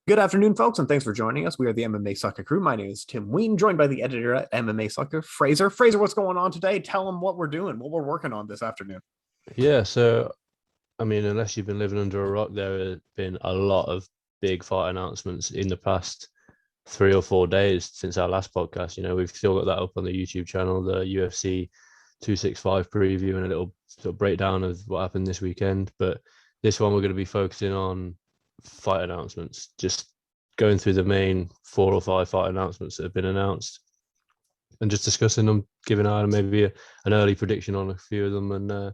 Good afternoon, folks, and thanks for joining us. We are the MMA Sucka crew. My name is Tim Wheaton, joined by the editor at MMA Sucka, Frazer. Frazer, what's going on today? Tell them what we're doing, what we're working on this afternoon. Yeah, so I mean, unless you've been living under a rock, there have been a lot of big fight announcements in the past 3 or 4 days since our last podcast. We've still got that up on the YouTube channel, the UFC 265 preview, and a little sort of breakdown of what happened this weekend. But this one, we're going to be focusing on fight announcements, just going through the main 4 or 5 fight announcements that have been announced and just discussing them, giving out maybe an early prediction on a few of them, and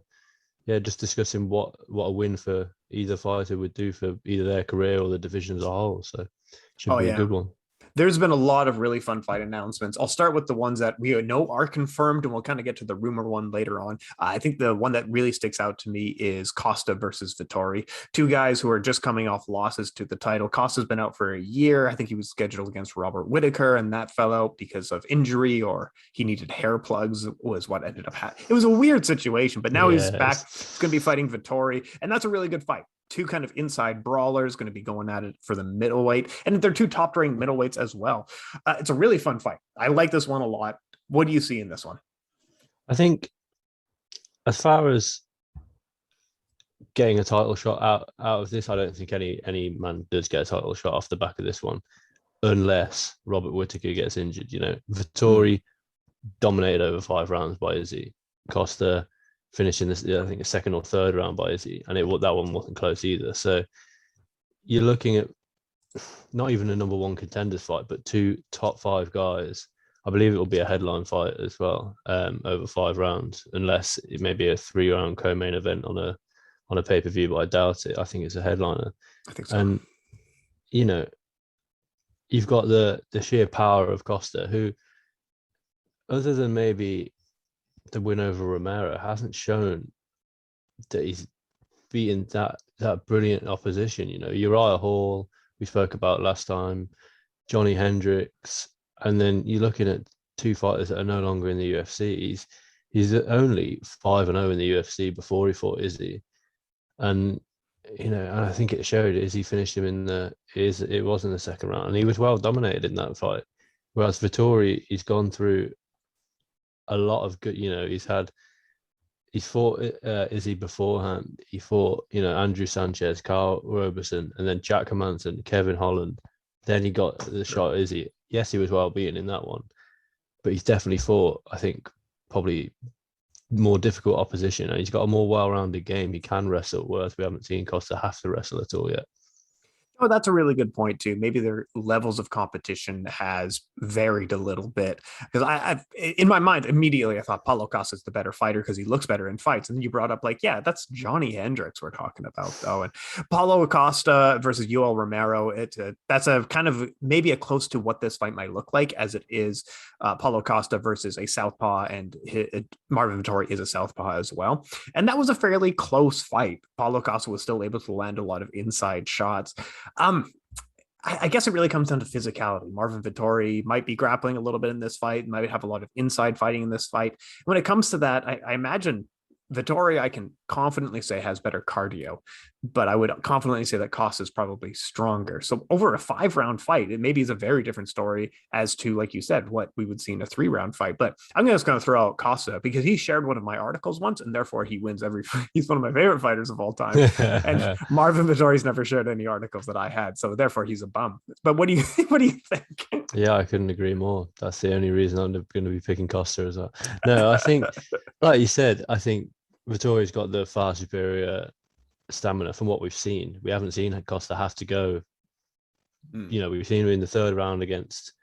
yeah, just discussing what a win for either fighter would do for either their career or the division as a whole. So it should Oh, be a yeah. good one. There's been a lot of really fun fight announcements. I'll start with the ones that we know are confirmed, and we'll kind of get to the rumor one later on. I think the one that really sticks out to me is Costa versus Vittori, two guys who are just coming off losses to the title. Costa's been out for a year. I think he was scheduled against Robert Whitaker, and that fell out because of injury, or he needed hair plugs was what ended up happening. It was a weird situation, but now he's back. He's going to be fighting Vittori, and that's a really good fight. Two kind of inside brawlers going to be going at it for the middleweight, and they're two top-ranked middleweights as well. It's a really fun fight. I like this one a lot. What do you see in this one? I think as far as getting a title shot out of this, I don't think any man does get a title shot off the back of this one, unless Robert Whitaker gets injured. Vittori dominated over 5 rounds by Izzy. Costa finishing this, I think, the second or third round by Izzy, and that one wasn't close either. So you're looking at not even a number one contenders fight, but two top 5 guys. I believe it will be a headline fight as well, over 5 rounds, unless it may be a 3-round co-main event on a pay-per-view, but I doubt it. I think it's a headliner. I think so. And you've got the sheer power of Costa, who, other than maybe the win over Romero, hasn't shown that he's beaten that brilliant opposition. Uriah Hall, we spoke about last time, Johnny Hendricks, and then you're looking at 2 fighters that are no longer in the UFC. He's only 5-0 in the UFC before he fought Izzy, and and I think it showed. Izzy finished him it was in the second round, and he was well dominated in that fight. Whereas Vittori, he's gone through a lot of good. He's fought Izzy beforehand. He fought Andrew Sanchez, Carl Roberson, and then Jack Hermanson, Kevin Holland. Then he got the shot at Izzy. Yes, he was well beaten in that one, but he's definitely fought, I think, probably more difficult opposition, and he's got a more well-rounded game. He can wrestle, whereas we haven't seen Costa have to wrestle at all yet. Oh, that's a really good point too. Maybe their levels of competition has varied a little bit, because I've in my mind immediately I thought Paulo Acosta is the better fighter because he looks better in fights, and then you brought up yeah, that's Johnny Hendricks we're talking about though, and Paulo Acosta versus Ul Romero. That's a kind of maybe a close to what this fight might look like, as it is Paulo Acosta versus a southpaw, and Marvin Vittori is a southpaw as well, and that was a fairly close fight. Paulo Acosta was still able to land a lot of inside shots. I guess it really comes down to physicality. Marvin Vittori might be grappling a little bit in this fight, might have a lot of inside fighting in this fight. When it comes to that, I imagine Vittori, I can confidently say, has better cardio, but I would confidently say that Costa is probably stronger. So over a 5-round fight, it maybe is a very different story as to, like you said, what we would see in a 3-round fight. But I'm just going to throw out Costa because he shared one of my articles once, and therefore he wins every. He's one of my favorite fighters of all time. And Marvin Vittori's never shared any articles that I had, so therefore he's a bum. But what do you think? Yeah, I couldn't agree more. That's the only reason I'm going to be picking Costa as well. No, I think, like you said, I think Vittori's got the far superior stamina from what we've seen. We haven't seen Costa have to go. We've seen him in the 3rd round against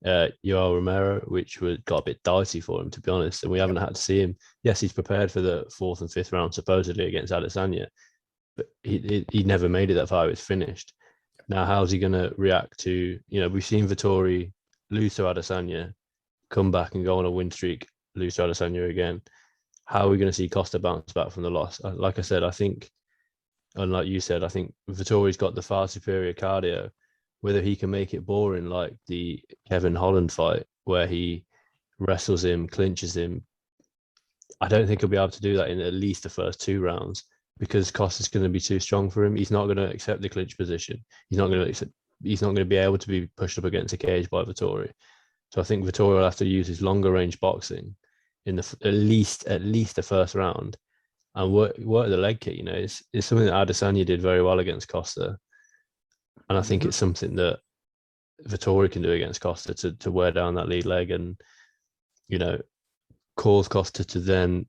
Ul Romero, which got a bit dicey for him, to be honest. And we haven't had to see him. Yes, he's prepared for the 4th and 5th round, supposedly, against Adesanya, but he never made it that far. It was finished. Now, how's he going to react to, we've seen Vittori lose to Adesanya, come back and go on a win streak, lose to Adesanya again. How are we going to see Costa bounce back from the loss? Like I said, I think, and like you said, I think Vittori's got the far superior cardio. Whether he can make it boring like the Kevin Holland fight, where he wrestles him, clinches him, I don't think he'll be able to do that in at least the first 2 rounds, because Costa's going to be too strong for him. He's not going to accept the clinch position. He's not going to he's not going to be able to be pushed up against a cage by Vettori. So I think Vittori will have to use his longer range boxing in the at least the first round and work the leg kick. It's something that Adesanya did very well against Costa, and I think it's something that Vittori can do against Costa to wear down that lead leg and cause Costa to then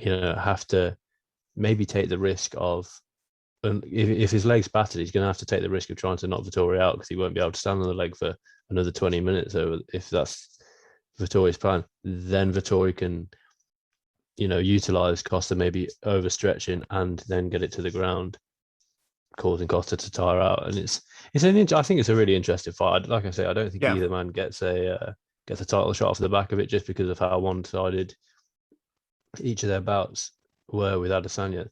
have to maybe take the risk of. If his leg's battered, he's going to have to take the risk of trying to knock Vittori out because he won't be able to stand on the leg for another 20 minutes. So if that's Vittori's plan, then Vittori can, utilize Costa maybe overstretching and then get it to the ground, causing Costa to tire out. And I think it's a really interesting fight. Like I say, I don't think either man gets a title shot off the back of it just because of how one-sided each of their bouts were with Adesanya.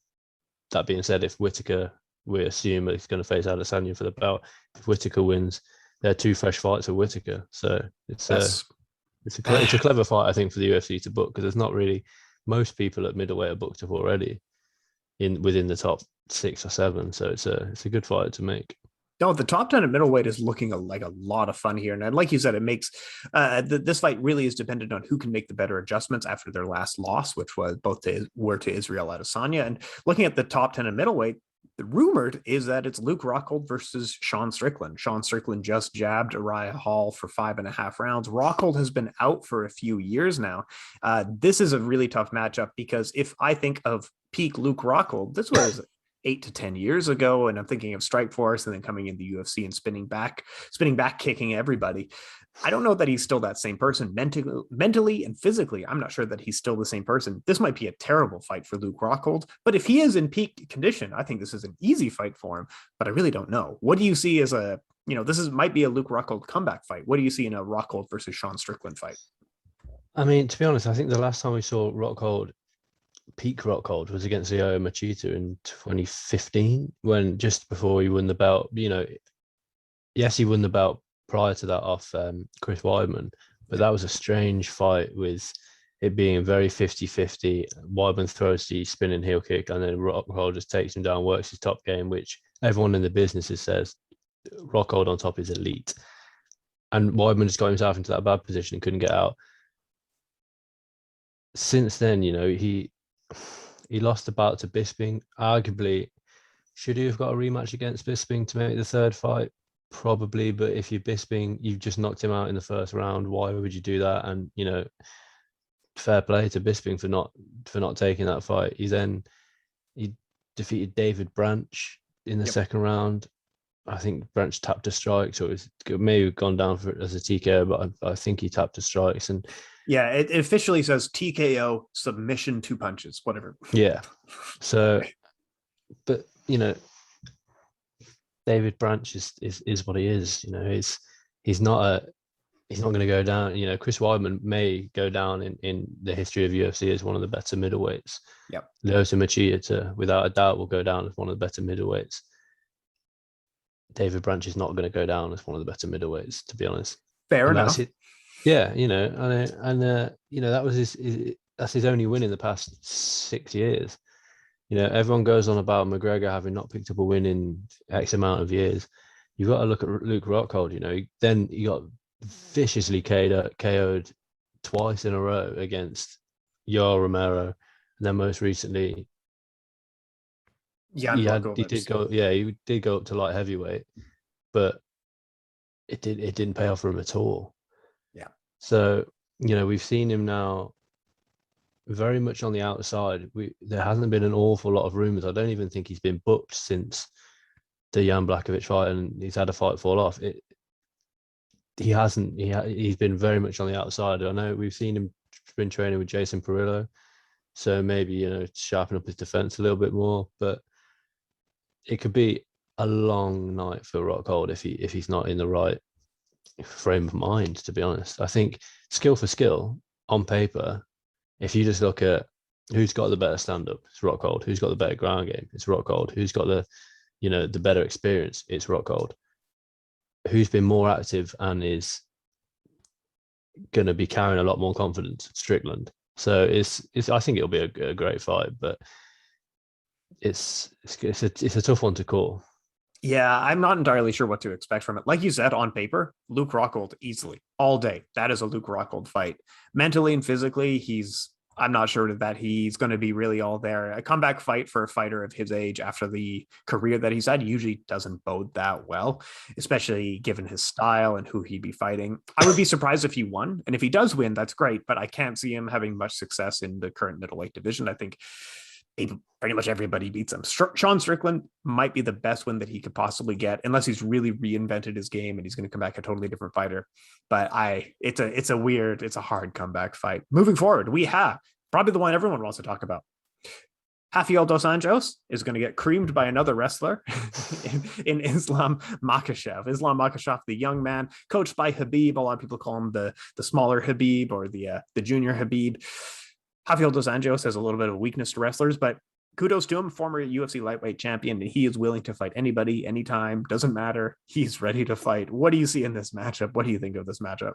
That being said, if Whittaker, we assume he's going to face Adesanya for the belt. If Whittaker wins, they're 2 fresh fights for Whittaker. So it's a clever fight, I think, for the UFC to book because there's not really most people at middleweight are booked up already within the top 6 or 7. So it's a good fight to make. No, the top 10 at middleweight is looking like a lot of fun here. And like you said, it makes this fight really is dependent on who can make the better adjustments after their last loss, which was to Israel Adesanya. And looking at the top 10 at middleweight, the rumored is that it's Luke Rockhold versus Sean Strickland. Sean Strickland just jabbed Uriah Hall for 5.5 rounds. Rockhold has been out for a few years now. This is a really tough matchup because if I think of peak Luke Rockhold, this was 8 to 10 years ago, and I'm thinking of Strikeforce and then coming into the UFC and spinning back, kicking everybody. I don't know that he's still that same person mentally and physically. I'm not sure that he's still the same person. This might be a terrible fight for Luke Rockhold, but if he is in peak condition, I think this is an easy fight for him, but I really don't know. What do you see as might be a Luke Rockhold comeback fight. What do you see in a Rockhold versus Sean Strickland fight? I mean, to be honest, I think the last time we saw peak Rockhold was against Lyoto Machida in 2015 when just before he won the belt. Yes, he won the belt prior to that off Chris Weidman, but that was a strange fight with it being very 50-50. Weidman throws the spinning heel kick and then Rockhold just takes him down, works his top game, which everyone in the business says Rockhold on top is elite. And Weidman just got himself into that bad position and couldn't get out. Since then, he lost the bout to Bisping. Arguably, should he have got a rematch against Bisping to make the third fight? Probably, but if you're Bisping, you've just knocked him out in the first round. Why would you do that? And fair play to Bisping for not taking that fight. He defeated David Branch in the second round. I think Branch tapped a strike, so it may have gone down as a TKO, but I think he tapped the strikes. And yeah, it officially says TKO, submission, 2 punches, whatever. Yeah. So, but David Branch is what he is. He's not going to go down. Chris Weidman may go down in the history of UFC as one of the better middleweights. Yep. Lyoto Machida, without a doubt, will go down as one of the better middleweights. David Branch is not going to go down as one of the better middleweights, to be honest. Fair enough. Yeah, that was that's his only win in the past 6 years. Everyone goes on about McGregor having not picked up a win in X amount of years. You've got to look at Luke Rockhold. Then he got viciously KO'd twice in a row against Ul Romero, and then most recently, he did go up to light heavyweight, but it didn't pay off for him at all. Yeah. So we've seen him now very much on the outside. There hasn't been an awful lot of rumors. I don't even think he's been booked since the Jan Blachowicz fight, and he's had a fight fall off. He hasn't. He's been very much on the outside. I know we've seen him been training with Jason Perillo, so maybe sharpen up his defense a little bit more. But it could be a long night for Rockhold if he's not in the right frame of mind. To be honest, I think skill for skill on paper. If you just look at who's got the better stand-up, it's Rockhold. Who's got the better ground game, it's Rockhold. Who's got the better experience, it's Rockhold. Who's been more active and is going to be carrying a lot more confidence, Strickland. So I think it'll be a great fight, but it's a tough one to call. Yeah, I'm not entirely sure what to expect from it. Like you said, on paper, Luke Rockhold easily all day. That is a Luke Rockhold fight. Mentally and physically, I'm not sure that he's going to be really all there. A comeback fight for a fighter of his age after the career that he's had usually doesn't bode that well, especially given his style and who he'd be fighting. I would be surprised if he won. And if he does win, that's great, but I can't see him having much success in the current middleweight division. I think pretty much everybody beats him. Sean Strickland might be the best win that he could possibly get, unless he's really reinvented his game and he's going to come back a totally different fighter. But it's a hard comeback fight. Moving forward, we have probably the one everyone wants to talk about. Rafael dos Anjos is going to get creamed by another wrestler in Islam Makhachev. Islam Makhachev, the young man, coached by Khabib. A lot of people call him the smaller Khabib or the junior Khabib. Rafael dos Anjos has a little bit of weakness to wrestlers, but kudos to him, former UFC lightweight champion, and he is willing to fight anybody, anytime, doesn't matter. He's ready to fight. What do you see in this matchup? What do you think of this matchup?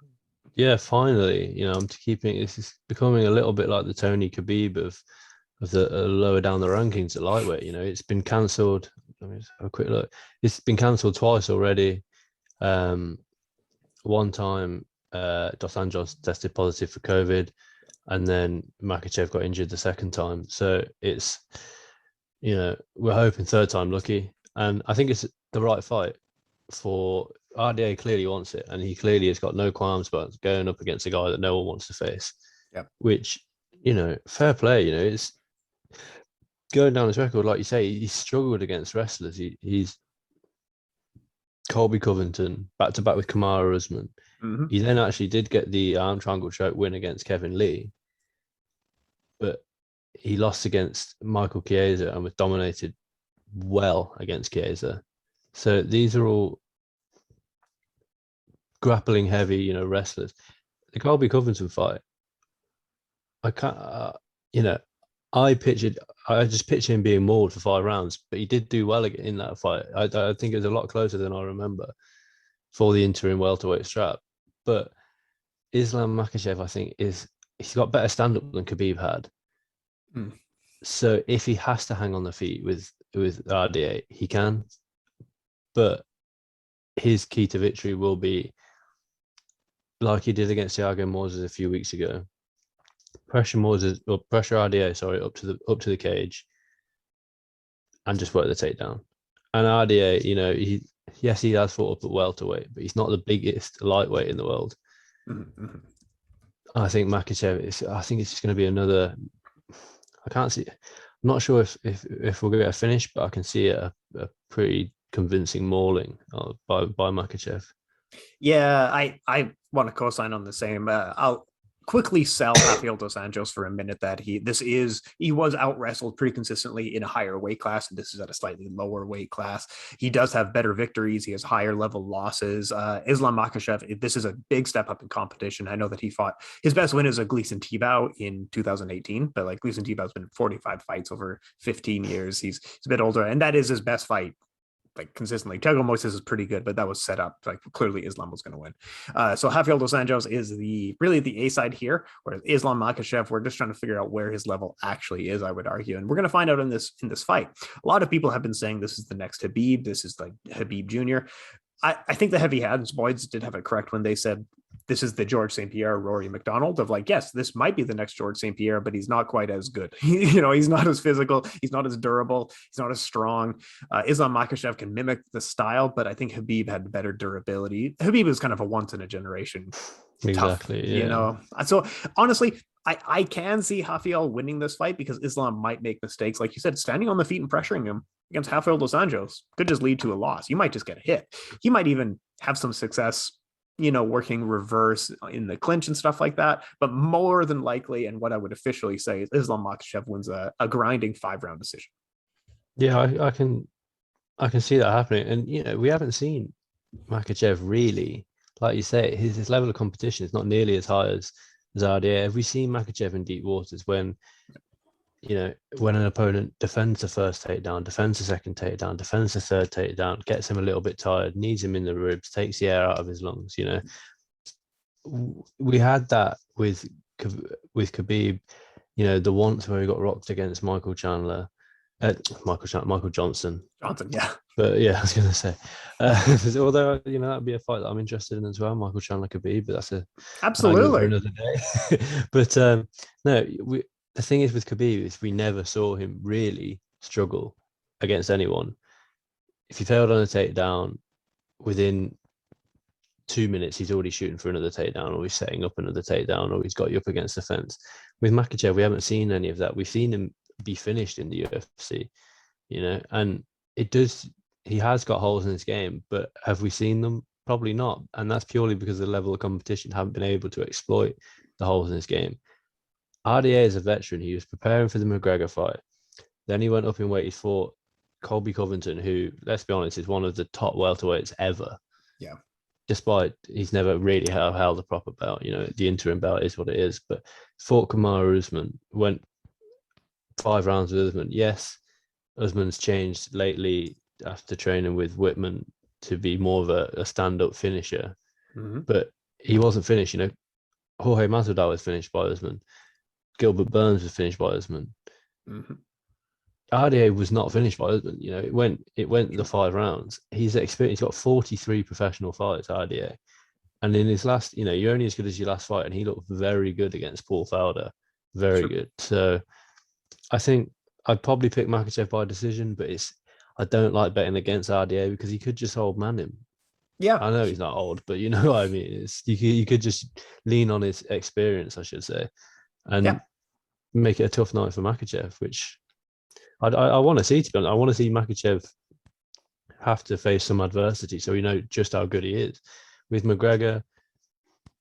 Yeah, finally, I'm keeping this is becoming a little bit like the Tony Khabib of the lower down the rankings at lightweight. It's been cancelled. Let me just have a quick look. It's been cancelled twice already. One time, Dos Anjos tested positive for COVID, and then Makhachev got injured the second time. So it's, we're hoping third time lucky. And I think it's the right fight for RDA. Clearly wants it, and he clearly has got no qualms about going up against a guy that no one wants to face. Yeah. Which, fair play. It's going down his record, like you say, he struggled against wrestlers. He's Colby Covington back to back with Kamaru Usman. Mm-hmm. He then actually did get the arm triangle choke win against Kevin Lee, but he lost against Michael Chiesa and was dominated well against Chiesa. So these are all grappling heavy, wrestlers. The Colby Covington fight, I can't, I just picture him being mauled for 5 rounds, but he did do well in that fight. I think it was a lot closer than I remember for the interim welterweight strap. But Islam Makhachev, I think, he's got better stand-up than Khabib had. So if he has to hang on the feet with RDA, he can. But his key to victory will be, like he did against Thiago Moises a few weeks ago, pressure RDA, up to the cage, and just work the takedown. And RDA, he has fought up at welterweight, but he's not the biggest lightweight in the world. Mm-hmm. I think Makhachev I think it's just going to be another. I can't see. I'm not sure if we're going to get a finish, but I can see a pretty convincing mauling by Makhachev. Yeah, I want to co-sign on the same. I'll quickly sell Rafael dos Anjos for a minute that he was out wrestled pretty consistently in a higher weight class, and this is at a slightly lower weight class. He does have better victories. He has higher level losses. Islam Makhachev, this is a big step up in competition. I know that he fought his best win is a Gleason Tebow in 2018, but like Gleason Tebow's been 45 fights over 15 years. He's a bit older, and that is his best fight. Like consistently, Thiago Moises is pretty good, but that was set up. Like clearly, Islam was going to win. So Rafael dos Anjos is really the A side here, whereas Islam Makhachev, we're just trying to figure out where his level actually is. I would argue, and we're going to find out in this fight. A lot of people have been saying this is the next Khabib. This is like Khabib Jr. I think the Heavy Hands boys did have it correct when they said this is the George St. Pierre, Rory McDonald of like, yes, this might be the next George St. Pierre, but he's not quite as good. He's not as physical. He's not as durable. He's not as strong. Islam Makhachev can mimic the style, but I think Khabib had better durability. Khabib is kind of a once in a generation. Exactly. Tough, yeah. So honestly, I can see Rafael winning this fight because Islam might make mistakes. Like you said, standing on the feet and pressuring him against Rafael dos Anjos could just lead to a loss. You might just get a hit. He might even have some success, working reverse in the clinch and stuff like that. But more than likely, and what I would officially say is Islam Makhachev wins a grinding 5-round decision. Yeah, I can see that happening. And, we haven't seen Makhachev really, like you say, his level of competition is not nearly as high as RDA. Have we seen Makhachev in deep waters when an opponent defends the first takedown, defends the second takedown, defends the third takedown, gets him a little bit tired, needs him in the ribs, takes the air out of his lungs? We had that with Khabib, the once where he got rocked against Michael Johnson. Yeah. But yeah, I was going to say, although that'd be a fight that I'm interested in as well. Michael Chandler could be, but that's a argument for Absolutely. another day. But no, the thing is with Khabib is we never saw him really struggle against anyone. If he failed on a takedown, within 2 minutes, he's already shooting for another takedown, or he's setting up another takedown, or he's got you up against the fence. With Makhachev, we haven't seen any of that. We've seen him be finished in the UFC, and it does. He has got holes in his game, but have we seen them? Probably not. And that's purely because the level of competition haven't been able to exploit the holes in his game. RDA is a veteran. He was preparing for the McGregor fight. Then he went up in weight. He fought Colby Covington, who, let's be honest, is one of the top welterweights ever. Yeah. Despite he's never really held a proper belt. The interim belt is what it is. But fought Kamaru Usman, went 5 rounds with Usman. Yes, Usman's changed lately after training with Whitman to be more of a stand-up finisher. Mm-hmm. But he wasn't finished. Jorge Masvidal was finished by Usman. Gilbert Burns was finished by Usman. Mm-hmm. RDA was not finished by Usman. It went the 5 rounds. He's experienced. He's got 43 professional fights, RDA. And in his last, you're only as good as your last fight, and he looked very good against Paul Felder. Very good. So I think I'd probably pick Makhachev by decision, but I don't like betting against RDA because he could just old man him. Yeah. I know he's not old, but you know what I mean. You could just lean on his experience, I should say, and make it a tough night for Makhachev, which I want to see. To be honest, I want to see Makhachev have to face some adversity, so we know just how good he is. With McGregor,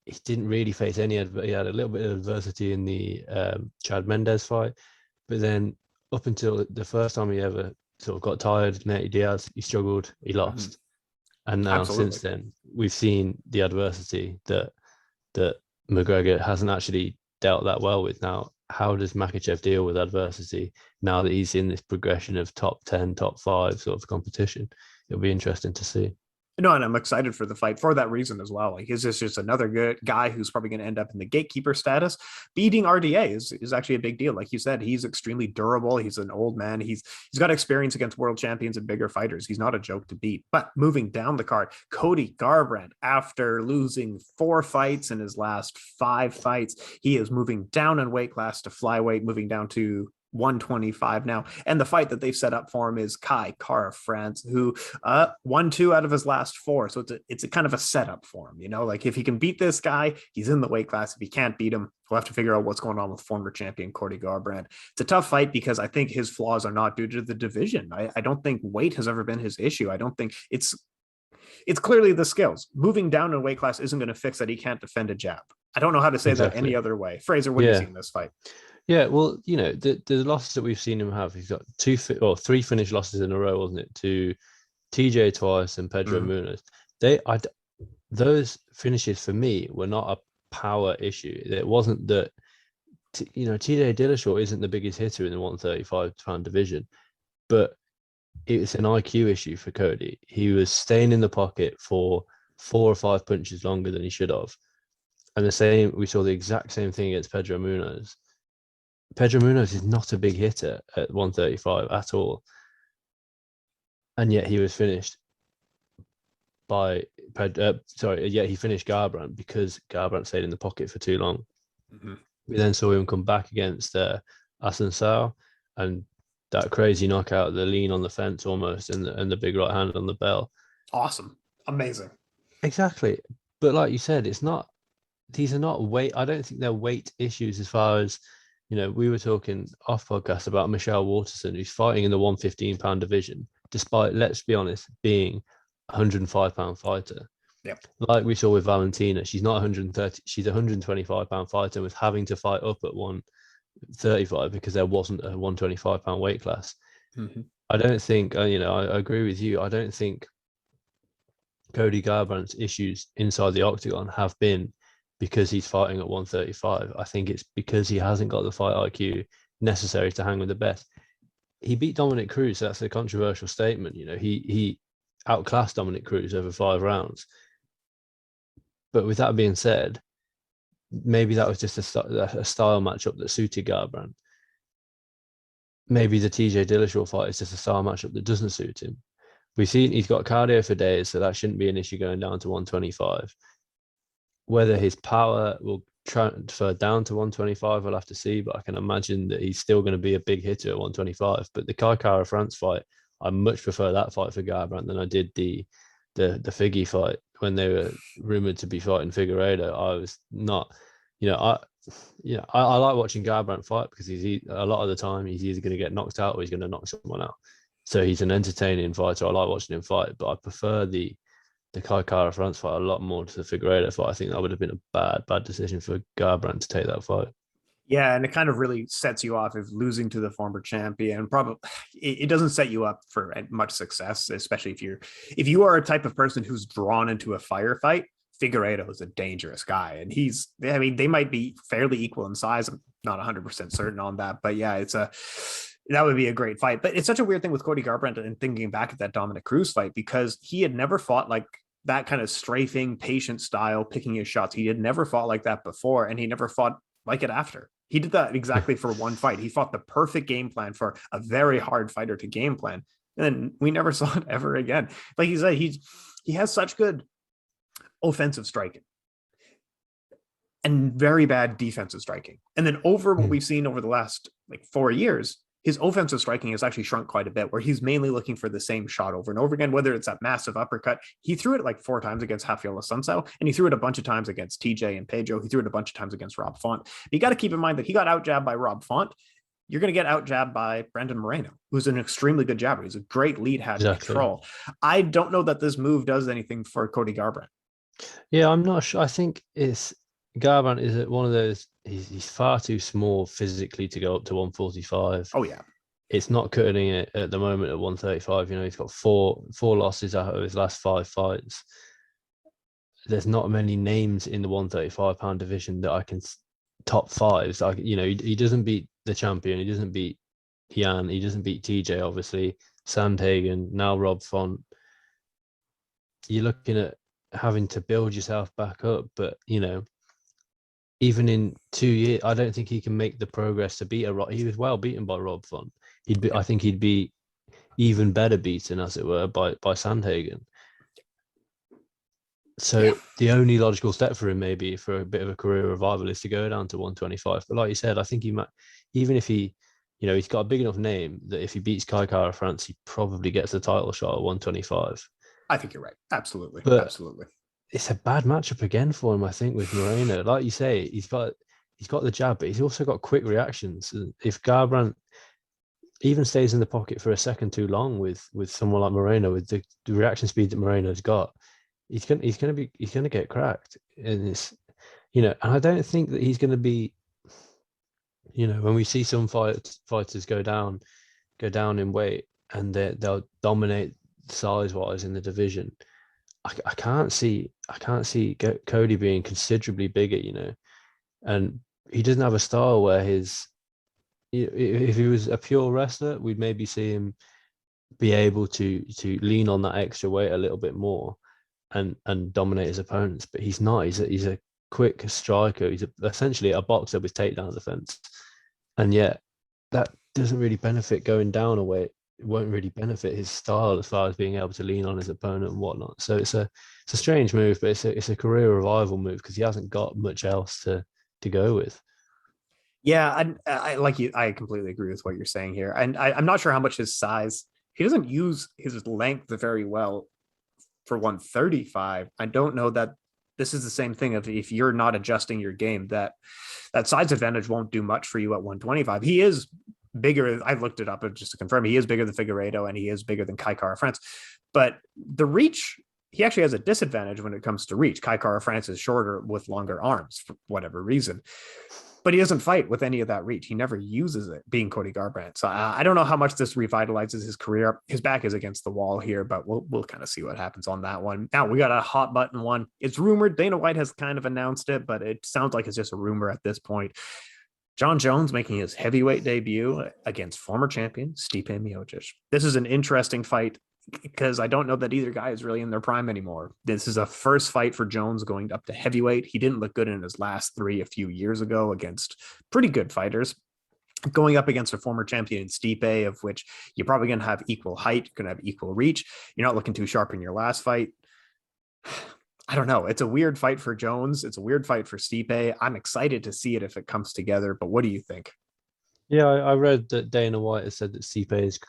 he didn't really face any. He had a little bit of adversity in the Chad Mendes fight, but then up until the first time he ever sort of got tired, Nate Diaz, he struggled, he lost. Mm-hmm. And now since then, we've seen the adversity that McGregor hasn't actually dealt that well with. Now, how does Makhachev deal with adversity now that he's in this progression of top 10, top 5 sort of competition? It'll be interesting to see. No, and I'm excited for the fight for that reason as well. Like, is this just another good guy who's probably going to end up in the gatekeeper status? Beating RDA is actually a big deal. Like you said, he's extremely durable. He's an old man. He's got experience against world champions and bigger fighters. He's not a joke to beat. But moving down the card, Cody Garbrandt, after losing 4 fights in his last 5 fights, he is moving down in weight class to flyweight, moving down to 125 now, and the fight that they've set up for him is Kai Kara-France, who won 2 out of his last 4, so it's a kind of a setup for him. Like if he can beat this guy, he's in the weight class. If he can't beat him, we'll have to figure out what's going on with former champion Cody Garbrandt. It's a tough fight because I think his flaws are not due to the division. I don't think weight has ever been his issue. I don't think it's clearly the skills. Moving down in weight class isn't going to fix that he can't defend a jab. I don't know how to say that any other way. Fraser, what do you see in this fight? Yeah, well, the losses that we've seen him have, he's got 3 finished losses in a row, wasn't it? To TJ twice and Pedro Munoz. Those finishes for me were not a power issue. It wasn't that, TJ Dillashaw isn't the biggest hitter in the 135-pound division, but it's an IQ issue for Cody. He was staying in the pocket for 4 or 5 punches longer than he should have. And we saw the exact same thing against Pedro Munoz. Pedro Munoz is not a big hitter at 135 at all. And yet he was finished by he finished Garbrandt because Garbrandt stayed in the pocket for too long. Mm-hmm. We then saw him come back against Assunção, and that crazy knockout, the lean on the fence almost, and the big right hand on the bell. Awesome. Amazing. Exactly. But like you said, these are not weight. I don't think they're weight issues as far as, we were talking off podcast about Michelle Waterson, who's fighting in the 115-pound division, despite, let's be honest, being a 105-pound fighter. Yep. Like we saw with Valentina, she's not 130, she's a 125-pound fighter and was having to fight up at 135 because there wasn't a 125-pound weight class. Mm-hmm. I don't think, I agree with you. I don't think Cody Garbrandt's issues inside the octagon have been because he's fighting at 135. I think it's because he hasn't got the fight IQ necessary to hang with the best. He beat Dominic Cruz. So that's a controversial statement. He outclassed Dominic Cruz over 5 rounds. But with that being said, maybe that was just a style matchup that suited Garbrandt. Maybe the TJ Dillashaw fight is just a style matchup that doesn't suit him. we've seen he's got cardio for days, so that shouldn't be an issue going down to 125. Whether his power will transfer down to 125, we'll have to see. But I can imagine that he's still going to be a big hitter at 125. But the Kai Kara France fight, I much prefer that fight for Garbrandt than I did the Figgy fight when they were rumored to be fighting Figueiredo. I was not, I like watching Garbrandt fight because a lot of the time he's either going to get knocked out or he's going to knock someone out. So he's an entertaining fighter. I like watching him fight, but I prefer the Kai Kara France fight a lot more to the Figueiredo fight. I think that would have been a bad decision for Garbrandt to take that fight. Yeah, and it kind of really sets you off if losing to the former champion. Probably it doesn't set you up for much success, especially if you are a type of person who's drawn into a firefight. Figueiredo is a dangerous guy, and they might be fairly equal in size. I'm not 100% certain on that, but yeah, that would be a great fight. But it's such a weird thing with Cody Garbrandt and thinking back at that Dominic Cruz fight, because he had never fought like that kind of strafing, patient style, picking his shots. He had never fought like that before, and he never fought like it after. He did that exactly for one fight. He fought the perfect game plan for a very hard fighter to game plan. And then we never saw it ever again. Like you said, he has such good offensive striking and very bad defensive striking. And then over what we've seen over the last 4 years, his offensive striking has actually shrunk quite a bit, where he's mainly looking for the same shot over and over again, whether it's that massive uppercut. He threw it 4 times against Rafael Assunção, and he threw it a bunch of times against TJ and Pedro. He threw it a bunch of times against Rob Font. But you got to keep in mind that he got out-jabbed by Rob Font. You're going to get out-jabbed by Brandon Moreno, who's an extremely good jabber. He's a great lead hand control. I don't know that this move does anything for Cody Garbrandt. Yeah, I'm not sure. I think Garbrandt is one of those. He's far too small physically to go up to 145. Oh yeah, it's not cutting it at the moment at 135. He's got four losses out of his last 5 fights. There's not many names in the 135-pound division that I can top 5s. He doesn't beat the champion. He doesn't beat Jan. He doesn't beat TJ. Obviously, Sandhagen, now Rob Font. You're looking at having to build yourself back up, but even in 2 years, I don't think he can make the progress to beat he was well beaten by Rob Font. I think he'd be even better beaten, as it were, by Sandhagen. So the only logical step for him, maybe for a bit of a career revival, is to go down to 125. But like you said, I think he might, even if he's got a big enough name that if he beats Kai Kara France, he probably gets the title shot at 125. I think you're right. Absolutely. But absolutely. It's a bad matchup again for him, I think, with Moreno. Like you say, he's got the jab, but he's also got quick reactions. If Garbrandt even stays in the pocket for a second too long with someone like Moreno, with the reaction speed that Moreno's got, he's gonna get cracked. And and I don't think that he's gonna be, when we see some fighters go down in weight and they'll dominate size-wise in the division. I can't see Cody being considerably bigger, and he doesn't have a style where if he was a pure wrestler, we'd maybe see him be able to lean on that extra weight a little bit more and dominate his opponents. But he's not. He's a quick striker. He's essentially a boxer with takedown defense, and yet that doesn't really benefit going down a weight. It won't really benefit his style as far as being able to lean on his opponent and whatnot. So it's a strange move, but it's a career revival move because he hasn't got much else to go with. Yeah, I like you. I completely agree with what you're saying here, and I'm not sure how much his size. He doesn't use his length very well for 135. I don't know that this is the same thing. If you're not adjusting your game, that size advantage won't do much for you at 125. He is bigger. I looked it up just to confirm. He is bigger than Figueiredo and he is bigger than Kai Kara France. But the reach, he actually has a disadvantage when it comes to reach. Kai Kara France is shorter with longer arms for whatever reason. But he doesn't fight with any of that reach. He never uses it, being Cody Garbrandt. So I don't know how much this revitalizes his career. His back is against the wall here, but we'll kind of see what happens on that one. Now we got a hot button one. It's rumored. Dana White has kind of announced it, but it sounds like it's just a rumor at this point. Jon Jones making his heavyweight debut against former champion Stipe Miocic. This is an interesting fight because I don't know that either guy is really in their prime anymore. This is a first fight for Jones going up to heavyweight. He didn't look good in his last 3 a few years ago against pretty good fighters. going up against a former champion in Stipe, of which you're probably going to have equal height, you're going to have equal reach. You're not looking too sharp in your last fight. I don't know. It's a weird fight for Jones. It's a weird fight for Stipe. I'm excited to see it if it comes together. But what do you think? Yeah, I read that Dana White has said that Stipe has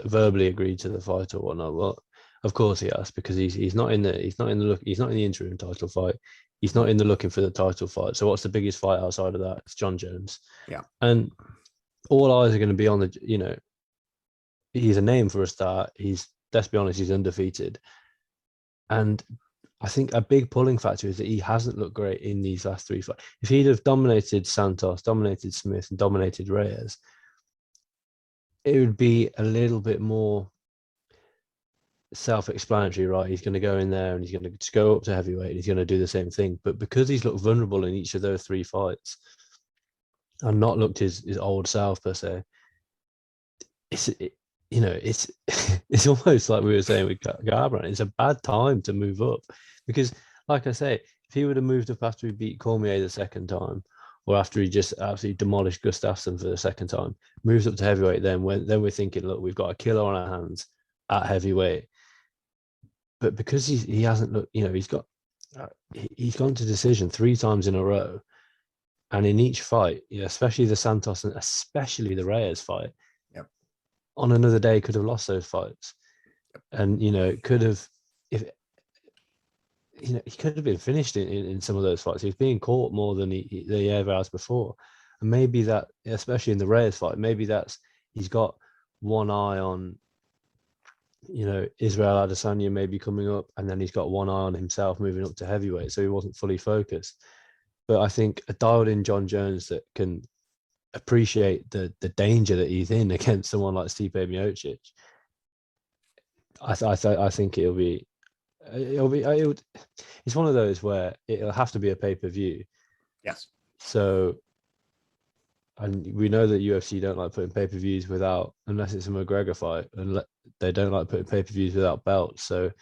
verbally agreed to the fight or whatnot. Well, of course he has, because he's not in the interim title fight. He's not in the looking for the title fight. So what's the biggest fight outside of that? It's John Jones. Yeah. And all eyes are going to be on he's a name for a start. Let's be honest, he's undefeated. And I think a big pulling factor is that he hasn't looked great in these last three fights. If he'd have dominated Santos, dominated Smith, and dominated Reyes, it would be a little bit more self-explanatory, right? He's going to go in there and he's going to just go up to heavyweight and he's going to do the same thing. But because he's looked vulnerable in each of those three fights and not looked his old self per se, it's it's almost like we were saying with Garbrandt. It's a bad time to move up because, like I say, if he would have moved up after he beat Cormier the second time, or after he just absolutely demolished Gustafsson for the second time, moves up to heavyweight, then we're thinking, look, we've got a killer on our hands at heavyweight. But because he hasn't looked, he's gone to decision 3 times in a row, and in each fight, especially the Santos and especially the Reyes fight, on another day could have lost those fights, and could have, if he could have been finished in some of those fights. He's being caught more than he ever has before, and maybe that, especially in the Reyes fight, maybe that's he's got one eye on Israel Adesanya maybe coming up, and then he's got one eye on himself moving up to heavyweight, so he wasn't fully focused. But I think a dialed-in John Jones that can appreciate the danger that he's in against someone like Stipe Miocic, I think it's one of those where it'll have to be a pay-per-view. Yes. So, and we know that UFC don't like putting pay-per-views without, unless it's a McGregor fight, and they don't like putting pay-per-views without belts. So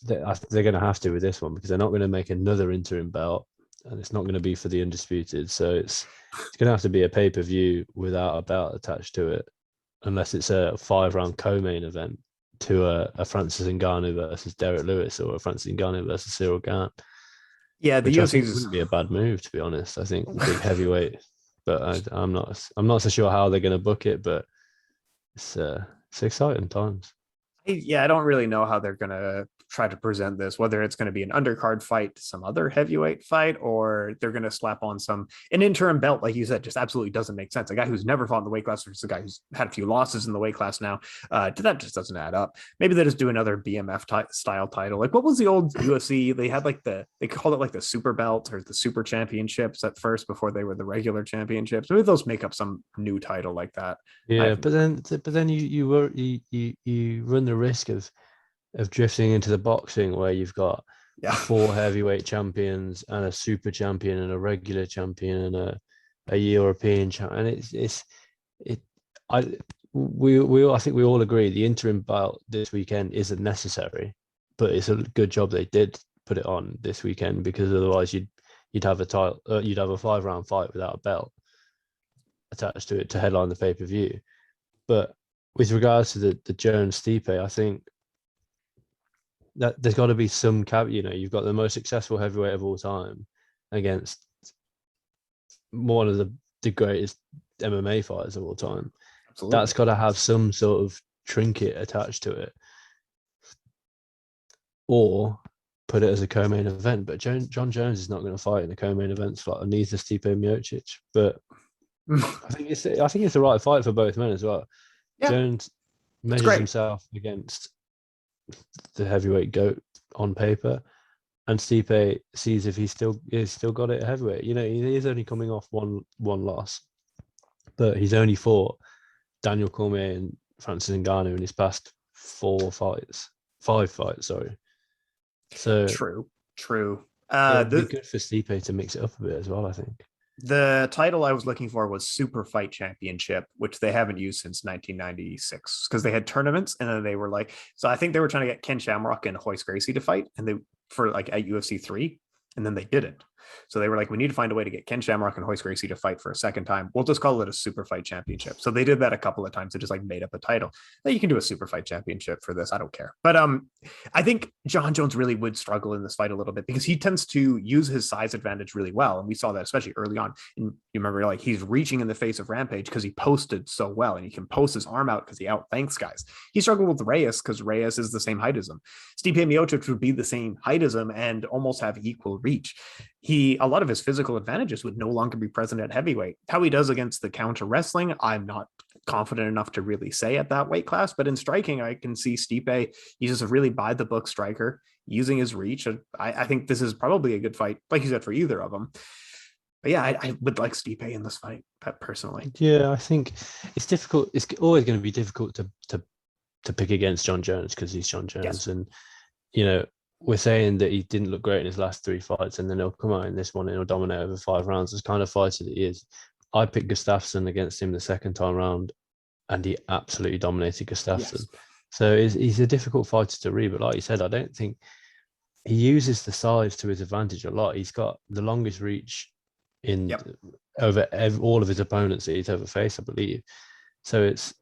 they're going to have to with this one, because they're not going to make another interim belt, and it's not going to be for the undisputed. So it's going to have to be a pay-per-view without a belt attached to it, unless it's a 5-round co-main event to a Francis Ngannou versus Derek Lewis, or a Francis Ngannou versus Cyril Gane. Yeah, the UFC UFC wouldn't be a bad move, to be honest. I think big heavyweight, but I'm not so sure how they're going to book it. But it's exciting times. I don't really know how they're going to try to present this, whether it's going to be an undercard fight, some other heavyweight fight, or they're going to slap on an interim belt. Like you said, just absolutely doesn't make sense. A guy who's never fought in the weight class versus a guy who's had a few losses in the weight class now, that just doesn't add up. Maybe they just do another BMF style title. Like, what was the old UFC? They had they called it like the super belt or the super championships at first before they were the regular championships. Maybe those make up some new title like that. Yeah, but then you run the risk of drifting into the boxing where you've got 4 heavyweight champions and a super champion and a regular champion and a European champion. And I think we all agree the interim bout this weekend isn't necessary, but it's a good job they did put it on this weekend, because otherwise you'd have a title, you'd have a 5-round fight without a belt attached to it to headline the pay-per-view. But with regards to the Jones Stipe, I think that there's got to be some cap. You've got the most successful heavyweight of all time against one of the greatest MMA fighters of all time. Absolutely. That's got to have some sort of trinket attached to it, or put it as a co-main event. But John Jones is not going to fight in a co-main event slot, and neither Stipe Miocic. But I think it's the right fight for both men as well. Yeah. Jones measures himself against the heavyweight GOAT on paper, and Stipe sees if he's still got it at heavyweight. He is only coming off one loss, but he's only fought Daniel Cormier and Francis Ngannou in his past 5 fights. Sorry. So true. It'd be good for Stipe to mix it up a bit as well, I think. The title I was looking for was Super Fight Championship, which they haven't used since 1996, because they had tournaments, and then they were so I think they were trying to get Ken Shamrock and Royce Gracie to fight, and at UFC 3, and then they didn't. So they were like, we need to find a way to get Ken Shamrock and Royce Gracie to fight for a second time. We'll just call it a super fight championship. So they did that a couple of times. They just like made up a title. Now you can do a super fight championship for this. I don't care. But I think John Jones really would struggle in this fight a little bit because he tends to use his size advantage really well. And we saw that especially early on. And you remember, like, he's reaching in the face of Rampage because he posted so well, and he can post his arm out because he outflanks guys. He struggled with Reyes because Reyes is the same height as him. Stipe Miocic would be the same height as him and almost have equal reach. A lot of his physical advantages would no longer be present at heavyweight. How he does against the counter wrestling, I'm not confident enough to really say at that weight class, but in striking, I can see Stipe. He's just a really by the book striker using his reach. I think this is probably a good fight, like you said, for either of them. But yeah, I would like Stipe in this fight, personally. Yeah, I think it's difficult. It's always going to be difficult to pick against John Jones because he's John Jones. Yes. And, we're saying that he didn't look great in his last 3 fights, and then he'll come out in this one and he'll dominate over 5 rounds. This kind of fighter that he is. I picked Gustafsson against him the second time round, and he absolutely dominated Gustafsson. Yes. So he's a difficult fighter to read, but like you said, I don't think he uses the size to his advantage a lot. He's got the longest reach in over all of his opponents that he's ever faced, I believe. So it's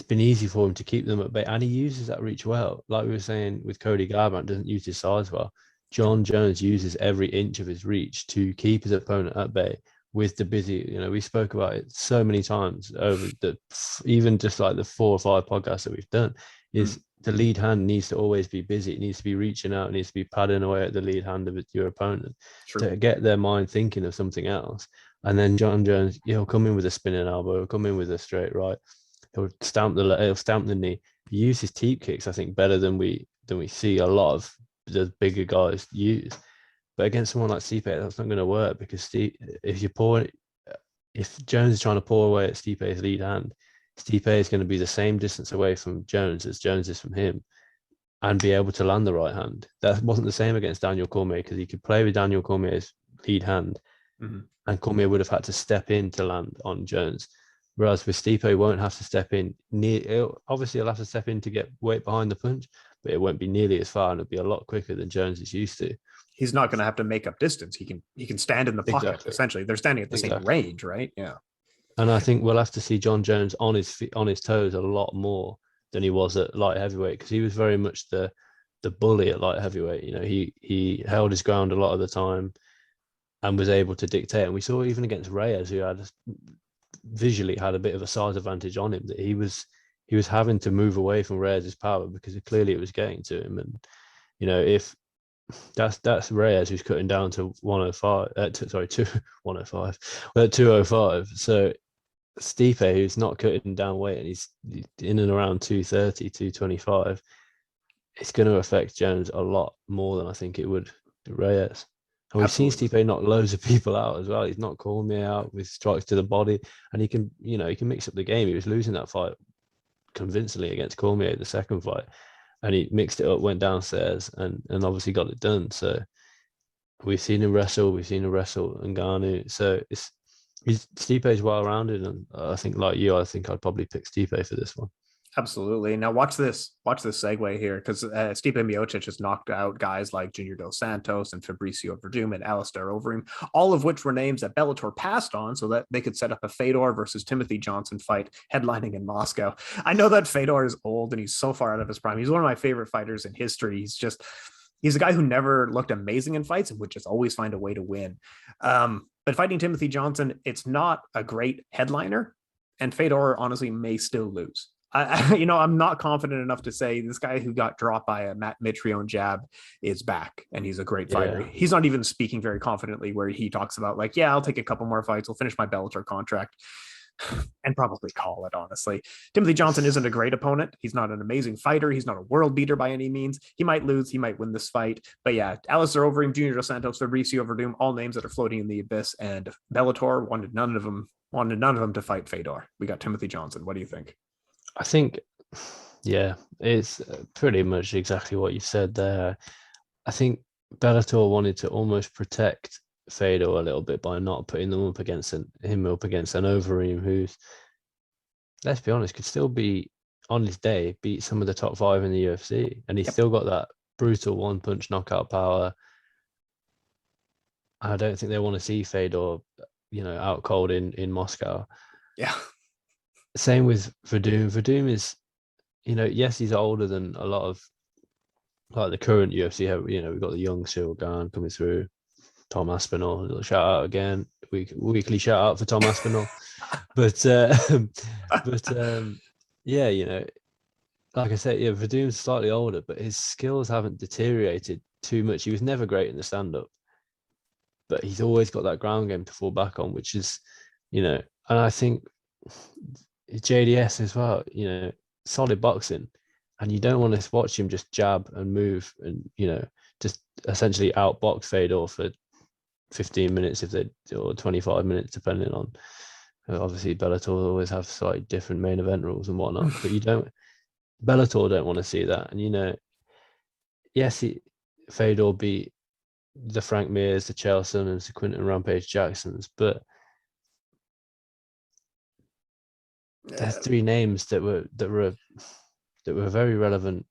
been easy for him to keep them at bay, and he uses that reach well. Like we were saying with Cody Garbrandt, doesn't use his size well. John Jones uses every inch of his reach to keep his opponent at bay with the busy. We spoke about it so many times over even just like the 4 or 5 podcasts that we've done. Is the lead hand needs to always be busy. It needs to be reaching out. It needs to be padding away at the lead hand of your opponent to get their mind thinking of something else. And then John Jones, he'll come in with a spinning elbow, he'll come in with a straight right. He'll stamp the knee. He uses teep kicks, I think, better than we see a lot of the bigger guys use. But against someone like Stipe, that's not going to work because if Jones is trying to pull away at Stipe's lead hand, Stipe is going to be the same distance away from Jones as Jones is from him, and be able to land the right hand. That wasn't the same against Daniel Cormier because he could play with Daniel Cormier's lead hand, and Cormier would have had to step in to land on Jones. Whereas with Stipe, he won't have to step in. Obviously, he'll have to step in to get weight behind the punch, but it won't be nearly as far, and it'll be a lot quicker than Jones is used to. He's not going to have to make up distance. He can stand in the pocket. Essentially, they're standing at the same range, right? Yeah. And I think we'll have to see John Jones on his toes a lot more than he was at light heavyweight, because he was very much the bully at light heavyweight. He held his ground a lot of the time and was able to dictate. And we saw even against Reyes, who visually had a bit of a size advantage on him, that he was having to move away from Reyes' power because clearly it was getting to him. And if that's Reyes who's cutting down to 105, to 105, 205. So Stipe, who's not cutting down weight and he's in and around 230, 225, it's going to affect Jones a lot more than I think it would Reyes. And we've seen Stipe knock loads of people out as well. He's not calling me out with strikes to the body, and he can mix up the game. He was losing that fight convincingly against Cormier, the second fight, and he mixed it up, went downstairs, and obviously got it done. So we've seen him wrestle, and Ngannou. So Stipe is well rounded, and I think, like you, I think I'd probably pick Stipe for this one. Absolutely. Now watch this segue here, because Stipe Miocic has knocked out guys like Junior Dos Santos and Fabricio Verdum and Alistair Overeem, all of which were names that Bellator passed on so that they could set up a Fedor versus Timothy Johnson fight headlining in Moscow. I know that Fedor is old and he's so far out of his prime. He's one of my favorite fighters in history. He's a guy who never looked amazing in fights and would just always find a way to win. But fighting Timothy Johnson, it's not a great headliner, and Fedor honestly may still lose. I'm not confident enough to say this guy who got dropped by a Matt Mitrione jab is back and he's a great fighter. Yeah. He's not even speaking very confidently where he talks about like, yeah, I'll take a couple more fights. I'll finish my Bellator contract and probably call it, honestly. Timothy Johnson isn't a great opponent. He's not an amazing fighter. He's not a world beater by any means. He might lose. He might win this fight. But yeah, Alistair Overeem, Junior Dos Santos, Fabricio Verdum, all names that are floating in the abyss, and Bellator wanted none of them to fight Fedor. We got Timothy Johnson. What do you think? I think, yeah, it's pretty much exactly what you said there. I think Bellator wanted to almost protect Fedor a little bit by not putting him up against an Overeem who's, let's be honest, could still be, on his day, beat some of the top 5 in the UFC. And he's still got that brutal one-punch knockout power. I don't think they want to see Fedor, out cold in Moscow. Yeah. Same with Verdum. Verdum is, yes, he's older than a lot of like the current UFC. We've got the young Cyril Gane coming through, Tom Aspinall. Shout out again, weekly shout out for Tom Aspinall. But yeah, like I said, yeah, Verdum's slightly older, but his skills haven't deteriorated too much. He was never great in the stand-up, but he's always got that ground game to fall back on, which is, and I think JDS as well, solid boxing, and you don't want to watch him just jab and move and, just essentially outbox Fedor for 15 minutes or 25 minutes, depending on, obviously Bellator always have slightly different main event rules and whatnot, but Bellator don't want to see that. And, yes, Fedor beat the Frank Mears, the Chelson, and the Quinton Rampage Jacksons, but there's three names that were very relevant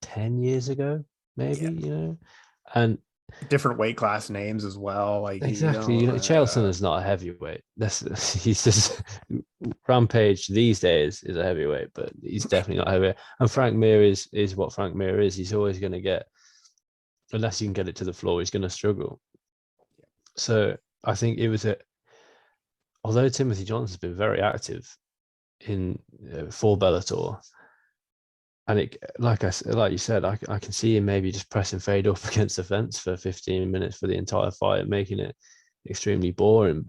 10 years ago, maybe, and different weight class names as well. Like exactly, Chelson is not a heavyweight. He's just Rampage these days is a heavyweight, but he's definitely not heavyweight. And Frank Mir is what Frank Mir is. He's always going to get, unless you can get it to the floor, he's going to struggle. So I think it was although Timothy Johnson's been very active in for Bellator, and like you said, I can see him maybe just pressing Fedor up against the fence for 15 minutes for the entire fight and making it extremely boring.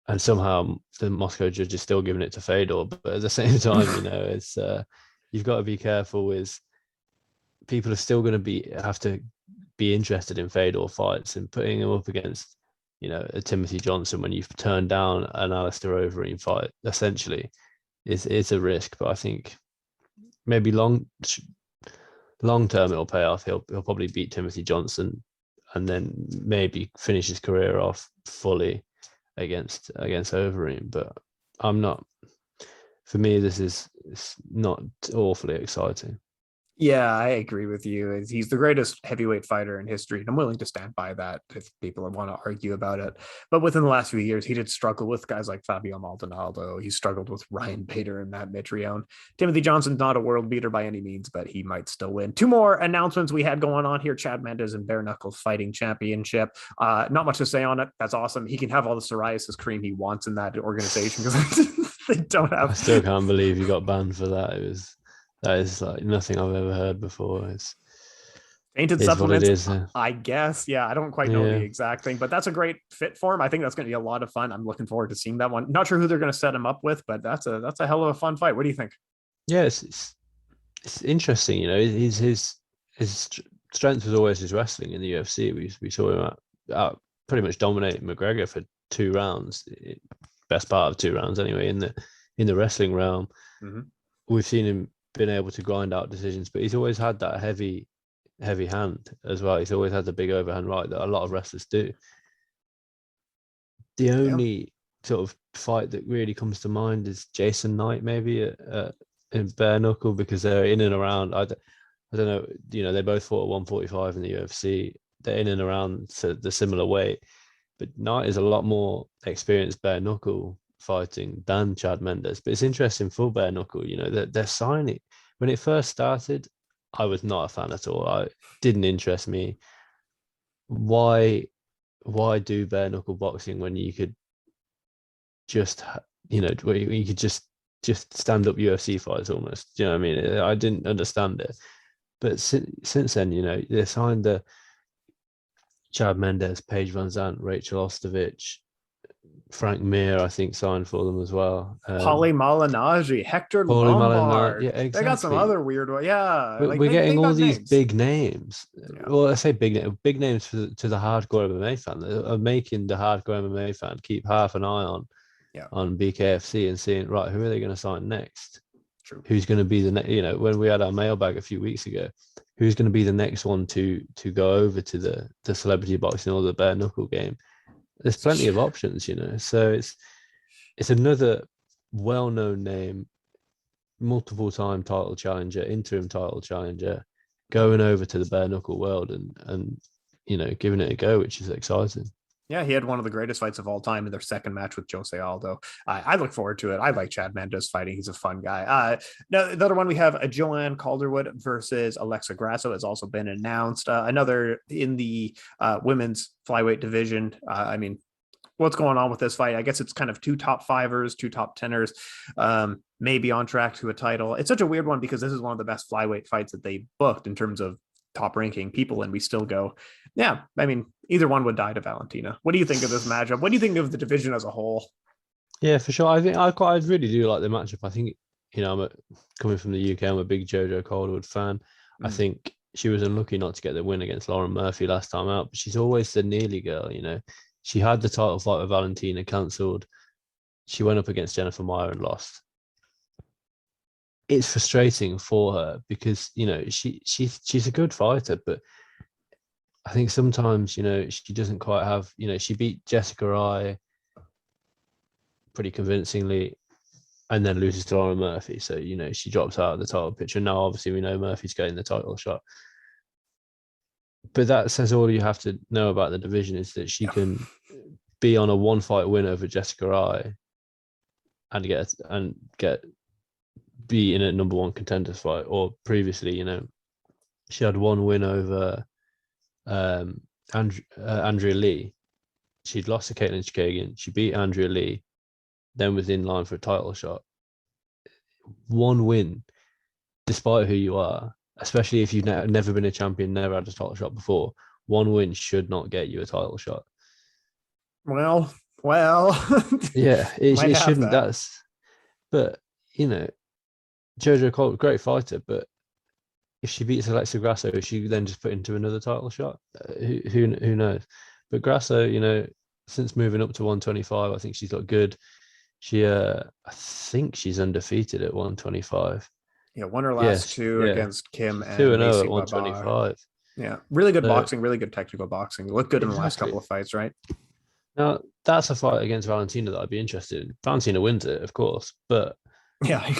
And somehow the Moscow judge is still giving it to Fedor. But at the same time, it's you've got to be careful with, people are still going to have to be interested in Fedor fights, and putting him up against, a Timothy Johnson when you've turned down an Alistair Overeem fight, essentially, is a risk. But I think maybe long term it'll pay off. He'll probably beat Timothy Johnson and then maybe finish his career off fully against Overeem. But for me, it's not awfully exciting. Yeah, I agree with you. He's the greatest heavyweight fighter in history, and I'm willing to stand by that if people want to argue about it. But within the last few years, he did struggle with guys like Fabio Maldonado. He struggled with Ryan Bader and Matt Mitrione. Timothy Johnson's not a world beater by any means, but he might still win. Two more announcements we had going on here: Chad Mendes and Bare Knuckles Fighting Championship. Not much to say on it. That's awesome. He can have all the psoriasis cream he wants in that organization because they don't have. I still can't believe he got banned for that. That is like nothing I've ever heard before. It's tainted supplements, I guess. Yeah, I don't quite know the exact thing, but that's a great fit for him. I think that's going to be a lot of fun. I'm looking forward to seeing that one. Not sure who they're going to set him up with, but that's a hell of a fun fight. What do you think? Yeah, it's interesting. His strength was always his wrestling in the UFC. We saw him out pretty much dominating McGregor for 2 rounds, best part of 2 rounds anyway. In the wrestling realm, we've seen him been able to grind out decisions, but he's always had that heavy hand as well. He's always had the big overhand right that a lot of wrestlers do. The only sort of fight that really comes to mind is Jason Knight, maybe in bare knuckle, because they're in and around. I don't know. They both fought at 145 in the UFC. They're in and around the similar weight, but Knight is a lot more experienced bare knuckle fighting than Chad Mendes. But it's interesting for bare knuckle, they're signing. When it first started, I was not a fan at all. It didn't interest me. Why do bare knuckle boxing when you could just you could just stand up UFC fights almost? Do you know what I mean? I didn't understand it. But since then, they signed the Chad Mendes, Paige Van Zandt, Rachel Ostovich, Frank Mir, I think, signed for them as well. Paulie Malignaggi, Hector Lombard. Yeah, exactly. They got some other weird ones. Yeah. We're getting all these big names. Yeah. Well, I say big names to the hardcore MMA fan. They're making the hardcore MMA fan keep half an eye on BKFC and seeing, right, who are they going to sign next? True. Who's going to be the next? When we had our mailbag a few weeks ago, who's going to be the next one to go over to the celebrity boxing or the bare knuckle game? There's plenty of options, so it's another well-known name, multiple-time title challenger, interim title challenger, going over to the bare knuckle world and giving it a go, which is exciting. Yeah, he had one of the greatest fights of all time in their second match with Jose Aldo. I look forward to it. I like Chad Mendes fighting. He's a fun guy. No, the other one we have a Joanne Calderwood versus Alexa Grasso has also been announced. Another in the women's flyweight division. What's going on with this fight? I guess it's kind of two top fivers, two top teners, maybe on track to a title. It's such a weird one because this is one of the best flyweight fights that they booked in terms of top ranking people, and we still go, yeah, either one would die to Valentina. What do you think of this matchup? What do you think of the division as a whole? Yeah, for sure. I think I really do like the matchup. I think, coming from the UK, I'm a big Jojo Calderwood fan. I think she was unlucky not to get the win against Lauren Murphy last time out, but she's always the nearly girl, She had the title fight with Valentina cancelled. She went up against Jennifer Meyer and lost. It's frustrating for her because she's a good fighter, but I think sometimes she doesn't quite have she beat Jessica Eye pretty convincingly, and then loses to Lauren Murphy. So she drops out of the title picture. Now obviously we know Murphy's getting the title shot, but that says all you have to know about the division is that she can be on a one fight win over Jessica Eye and be in a number one contenders fight. Or previously, she had one win over Andrea Lee. She'd lost to Caitlin Chikagian. She beat Andrea Lee, then was in line for a title shot. One win, despite who you are, especially if you've never been a champion, never had a title shot before, one win should not get you a title shot. Well, yeah, it shouldn't. But Jojo Colt, great fighter, but if she beats Alexa Grasso, is she then just put into another title shot? Who knows? But Grasso, since moving up to 125, I think she's got good. She, I think she's undefeated at 125. Yeah, won her last two against Kim and 2-0 at 125. Yeah, really good boxing, really good technical boxing. Looked good in the last couple of fights, right? Now, that's a fight against Valentina that I'd be interested in. Valentina wins it, of course, but yeah.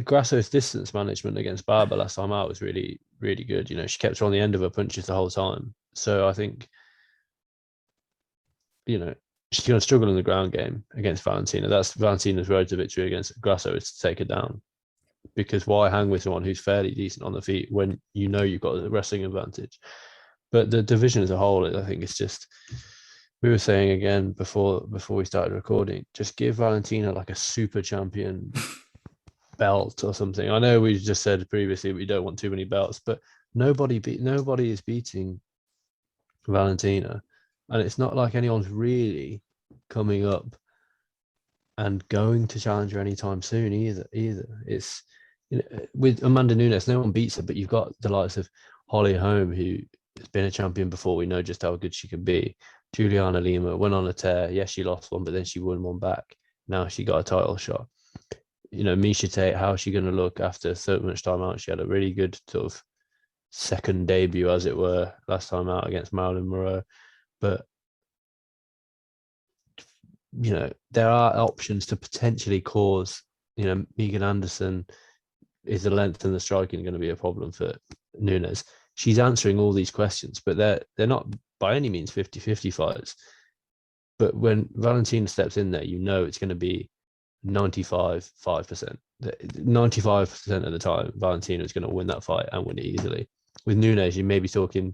Grasso's distance management against Barber last time out was really, really good. She kept her on the end of her punches the whole time. So I think, she's going to struggle in the ground game against Valentina. That's Valentina's road to victory against Grasso, is to take her down. Because why hang with someone who's fairly decent on the feet when you've got a wrestling advantage? But the division as a whole, I think it's just, we were saying again before we started recording, just give Valentina like a super champion belt or something. I know we just said previously we don't want too many belts, but nobody is beating Valentina, and it's not like anyone's really coming up and going to challenge her anytime soon either. It's with Amanda Nunes, no one beats her, but you've got the likes of Holly Holm, who has been a champion before. We know just how good she can be. Juliana Lima went on a tear. Yes, she lost one, but then she won one back. Now she got a title shot. Miocic Tate, how's she going to look after so much time out? She had a really good sort of second debut, as it were, last time out against Marilyn Monroe. But, there are options to potentially cause, Megan Anderson, is the length and the striking going to be a problem for Nunes? She's answering all these questions, but they're not by any means 50-50 fights. But when Valentina steps in there, it's going to be 95%. 95% of the time, Valentina is going to win that fight and win it easily. With Nunes, you may be talking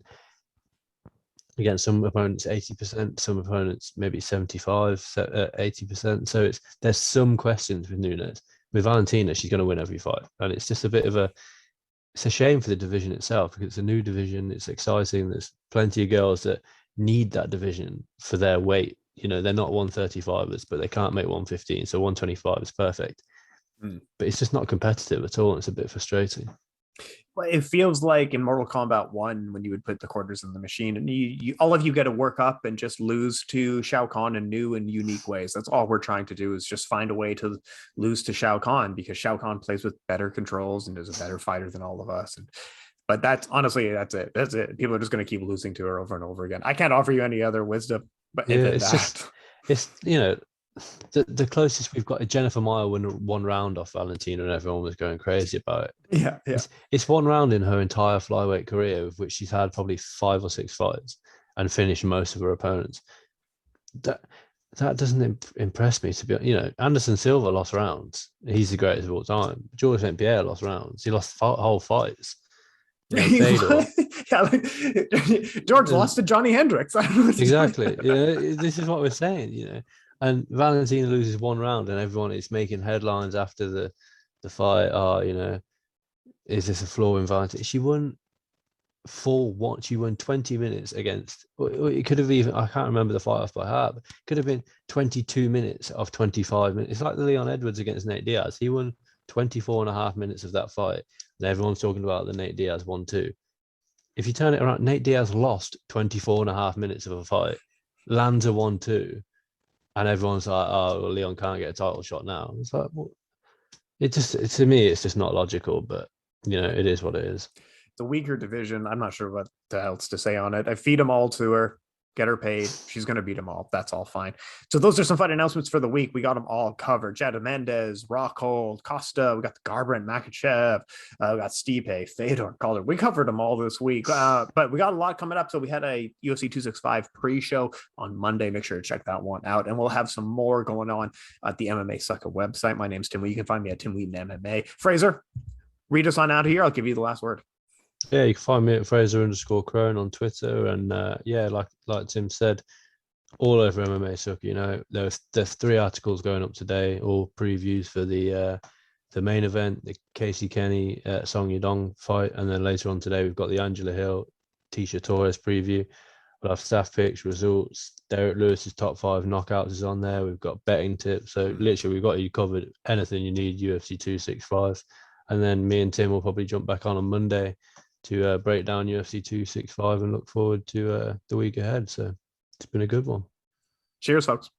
against some opponents 80%, some opponents maybe 75, 80%. So there's some questions with Nunes. With Valentina, she's going to win every fight, and it's just it's a shame for the division itself because it's a new division. It's exciting. There's plenty of girls that need that division for their weight. They're not 135ers, but they can't make 115. So 125 is perfect. But it's just not competitive at all. It's a bit frustrating. Well, it feels like in Mortal Kombat 1 when you would put the quarters in the machine and you all of you get to work up and just lose to Shao Kahn in new and unique ways. That's all we're trying to do is just find a way to lose to Shao Kahn because Shao Kahn plays with better controls and is a better fighter than all of us. But that's it. That's it. People are just going to keep losing to her over and over again. I can't offer you any other wisdom, but it's the closest we've got, Jennifer Meyer won one round off Valentina, and everyone was going crazy about it. Yeah. It's one round in her entire flyweight career, of which she's had probably 5 or 6 fights and finished most of her opponents. That doesn't impress me, to be. Anderson Silva lost rounds. He's the greatest of all time. George St. Pierre lost rounds. He lost whole fights. Fedor. George lost to Johnny Hendricks. Exactly. This is what we're saying. And Valentina loses one round, and everyone is making headlines after the fight. Is this a flaw in Valentina? She won she won 20 minutes against. It could have even, I can't remember the fight off by heart, but it could have been 22 minutes of 25 minutes. It's like the Leon Edwards against Nate Diaz. He won 24 and a half minutes of that fight, and everyone's talking about the Nate Diaz 1-2. If you turn it around, Nate Diaz lost 24 and a half minutes of a fight, lands a 1-2, and everyone's like, oh, well, Leon can't get a title shot now. It's like, well, to me, it's just not logical, but it is what it is. The weaker division. I'm not sure what else to say on it. I feed them all to her, get her paid. She's going to beat them all. That's all fine. So those are some fight announcements for the week. We got them all covered. Jada Mendes, Rockhold, Costa. We got the Garbrandt, Makhachev. We got Stipe, Fedor, Calderwood. We covered them all this week. But we got a lot coming up. So we had a UFC 265 pre-show on Monday. Make sure to check that one out. And we'll have some more going on at the MMA Sucka website. My name's Tim Wheaton. You can find me at Tim Wheaton MMA. Frazer, read us on out of here. I'll give you the last word. Yeah, you can find me at Frazer_Krohn on Twitter, and like Tim said, all over MMA Sucka. There's 3 articles going up today, all previews for the main event, the Casey Kenny Song Yadong fight, and then later on today we've got the Angela Hill Tisha Torres preview. We'll have staff picks, results. Derek Lewis's top 5 knockouts is on there. We've got betting tips, so literally we've got you covered. Anything you need, UFC 265, and then me and Tim will probably jump back on Monday to break down UFC 265 and look forward to the week ahead. So it's been a good one. Cheers, folks.